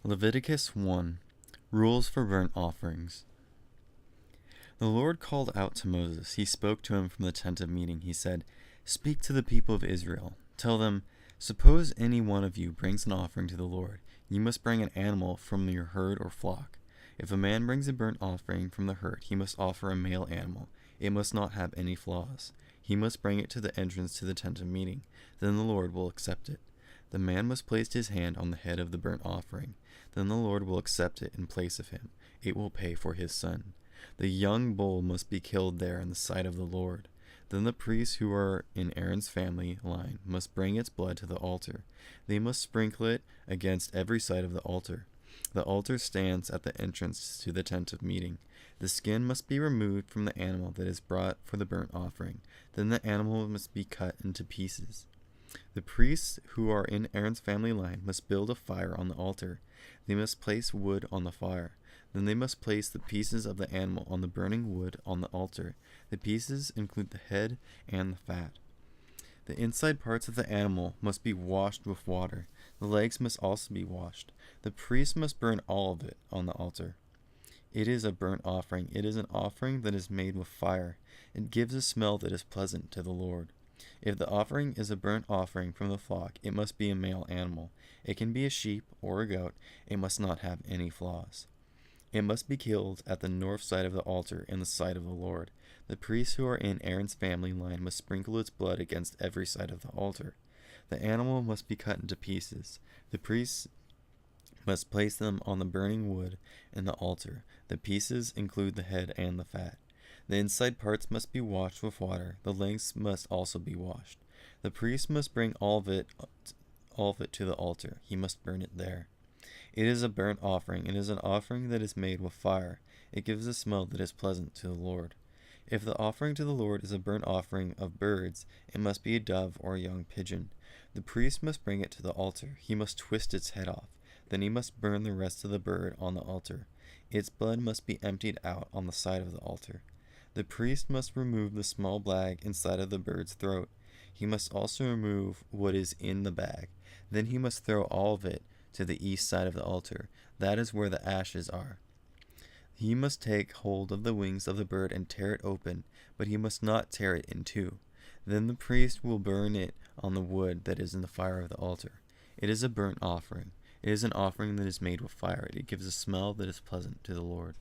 Leviticus 1. Rules for burnt offerings. The Lord called out to Moses. He spoke to him from the tent of meeting. He said, "Speak to the people of Israel. Tell them, suppose any one of you brings an offering to the Lord. You must bring an animal from your herd or flock. If a man brings a burnt offering from the herd, he must offer a male animal. It must not have any flaws. He must bring it to the entrance to the tent of meeting. Then the Lord will accept it. The man must place his hand on the head of the burnt offering. Then the Lord will accept it in place of him. It will pay for his son. The young bull must be killed there in the sight of the Lord. Then the priests who are in Aaron's family line must bring its blood to the altar. They must sprinkle it against every side of the altar. The altar stands at the entrance to the tent of meeting. The skin must be removed from the animal that is brought for the burnt offering. Then the animal must be cut into pieces. The priests who are in Aaron's family line must build a fire on the altar. They must place wood on the fire. Then they must place the pieces of the animal on the burning wood on the altar. The pieces include the head and the fat. The inside parts of the animal must be washed with water. The legs must also be washed. The priest must burn all of it on the altar. It is a burnt offering. It is an offering that is made with fire. It gives a smell that is pleasant to the Lord. If the offering is a burnt offering from the flock, it must be a male animal. It can be a sheep or a goat. It must not have any flaws. It must be killed at the north side of the altar in the sight of the Lord. The priests who are in Aaron's family line must sprinkle its blood against every side of the altar. The animal must be cut into pieces. The priests must place them on the burning wood in the altar. The pieces include the head and the fat. The inside parts must be washed with water. The legs must also be washed. The priest must bring all of it to the altar. He must burn it there. It is a burnt offering. It is an offering that is made with fire. It gives a smell that is pleasant to the Lord. If the offering to the Lord is a burnt offering of birds, it must be a dove or a young pigeon. The priest must bring it to the altar. He must twist its head off. Then he must burn the rest of the bird on the altar. Its blood must be emptied out on the side of the altar. The priest must remove the small bag inside of the bird's throat. He must also remove what is in the bag. Then he must throw all of it to the east side of the altar. That is where the ashes are. He must take hold of the wings of the bird and tear it open, but he must not tear it in two. Then the priest will burn it on the wood that is in the fire of the altar. It is a burnt offering. It is an offering that is made with fire. It gives a smell that is pleasant to the Lord.